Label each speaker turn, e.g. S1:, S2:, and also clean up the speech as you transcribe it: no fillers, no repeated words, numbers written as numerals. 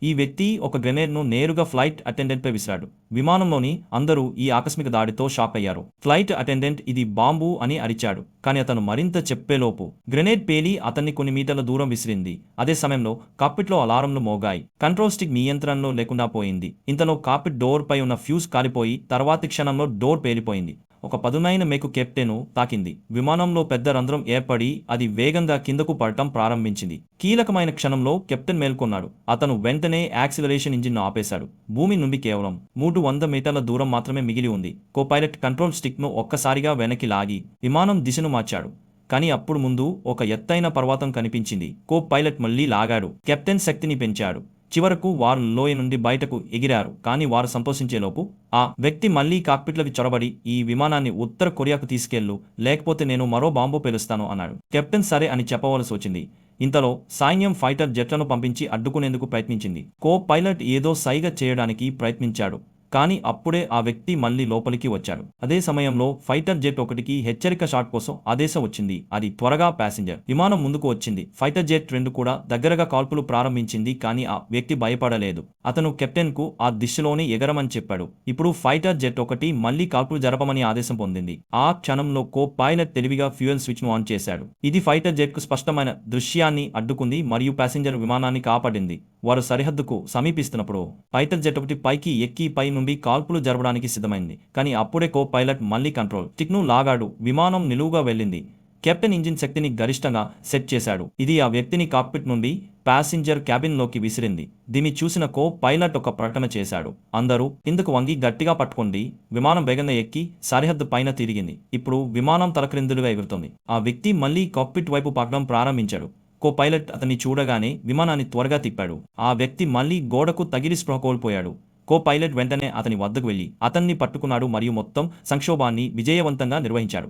S1: ఈ వ్యక్తి ఒక గ్రెనేడ్ను నేరుగా ఫ్లైట్ అటెండెంట్పై విసిరాడు. విమానంలోని అందరూ ఈ ఆకస్మిక దాడితో షాక్ అయ్యారు. ఫ్లైట్ అటెండెంట్ ఇది బాంబు అని అరిచాడు. కానీ అతను మరింత చెప్పేలోపు గ్రెనేడ్ పేలి అతన్ని కొన్ని మీటర్ల దూరం విసిరింది. అదే సమయంలో కాక్పిట్లో అలారంలు మోగాయి. కంట్రోల్ స్టిక్ నియంత్రణలో లేకుండా పోయింది. ఇంతలో కాక్పిట్ డోర్ పై ఉన్న ఫ్యూజ్ కాలిపోయి తర్వాతి క్షణంలో డోర్ పేలిపోయింది. ఒక పదునైన మేకు కెప్టెన్ను తాకింది. విమానంలో పెద్ద రంధ్రం ఏర్పడి అది వేగంగా కిందకు పడటం ప్రారంభించింది. కీలకమైన క్షణంలో కెప్టెన్ మేల్కొన్నాడు. అతను వెంటనే యాక్సిలరేషన్ ఇంజిన్ను ఆపేశాడు. భూమి నుండి కేవలం 300 మీటర్ల దూరం మాత్రమే మిగిలి ఉంది. కో-పైలట్ కంట్రోల్ స్టిక్ను ఒక్కసారిగా వెనక్కి లాగి విమానం దిశను మార్చాడు. కానీ అప్పుడు ముందు ఒక ఎత్తైన పర్వతం కనిపించింది. కో-పైలట్ మళ్లీ లాగాడు. కెప్టెన్ శక్తిని పెంచాడు. చివరకు వారు లోయ నుండి బయటకు ఎగిరారు. కానీ వారు సంతోషించేలోపు ఆ వ్యక్తి మళ్లీ కాక్పిట్లకి చొరబడి ఈ విమానాన్ని ఉత్తర కొరియాకు తీసుకెళ్ళు, లేకపోతే నేను మరో బాంబు పేలుస్తాను అన్నాడు. కెప్టెన్ సరే అని చెప్పవలసి వచ్చింది. ఇంతలో సైన్యం ఫైటర్ జెట్లను పంపించి అడ్డుకునేందుకు ప్రయత్నించింది. కో-పైలట్ ఏదో సైగ చేయడానికి ప్రయత్నించాడు. కానీ అప్పుడే ఆ వ్యక్తి మళ్లీ లోపలికి వచ్చాడు. అదే సమయంలో ఫైటర్ జెట్ ఒకటికి హెచ్చరిక షాట్ కోసం ఆదేశం వచ్చింది. అది త్వరగా ప్యాసింజర్ విమానం ముందుకు వచ్చింది. ఫైటర్ జెట్ 2 కూడా దగ్గరగా కాల్పులు ప్రారంభించింది. కానీ ఆ వ్యక్తి భయపడలేదు. అతను కెప్టెన్ కు ఆ దిశలోనే ఎగరమని చెప్పాడు. ఇప్పుడు ఫైటర్ జెట్ 1 మళ్లీ కాల్పులు జరపమని ఆదేశం పొందింది. ఆ క్షణంలో కో-పైలట్ తెలివిగా ఫ్యూయల్ స్విచ్ ను ఆన్ చేశాడు. ఇది ఫైటర్ జెట్ కు స్పష్టమైన దృశ్యాన్ని అడ్డుకుంది మరియు ప్యాసింజర్ విమానాన్ని కాపాడింది. వారు సరిహద్దుకు సమీపిస్తున్నప్పుడు ఫైటర్ జెట్ 1 పైకి ఎక్కి పై నుండి కాల్పులు జరపడానికి సిద్ధమైంది. కానీ అప్పుడే కో-పైలట్ మళ్లీ కంట్రోల్ స్టిక్ను లాగాడు. విమానం నిలువుగా వెళ్ళింది. కెప్టెన్ ఇంజిన్ శక్తిని గరిష్టంగా సెట్ చేశాడు. ఇది ఆ వ్యక్తిని కాక్పిట్ నుండి ప్యాసింజర్ క్యాబిన్లోకి విసిరింది. దీన్ని చూసిన కో-పైలట్ ఒక ప్రకటన చేశాడు. అందరూ కిందకు వంగి గట్టిగా పట్టుకోండి. విమానం వేగంగా ఎక్కి సరిహద్దు పైన తిరిగింది. ఇప్పుడు విమానం తలక్రిందులుగా ఎగురుతోంది. ఆ వ్యక్తి మళ్లీ కాక్పిట్ వైపు పాకడం ప్రారంభించాడు. కో-పైలట్ అతన్ని చూడగానే విమానాన్ని త్వరగా తిప్పాడు. ఆ వ్యక్తి మళ్లీ గోడకు తగిలి స్పృహ కోల్పోయాడు. కో-పైలట్ వెంటనే అతని వద్దకు వెళ్లి అతన్ని పట్టుకున్నాడు మరియు మొత్తం సంక్షోభాన్ని విజయవంతంగా నిర్వహించాడు.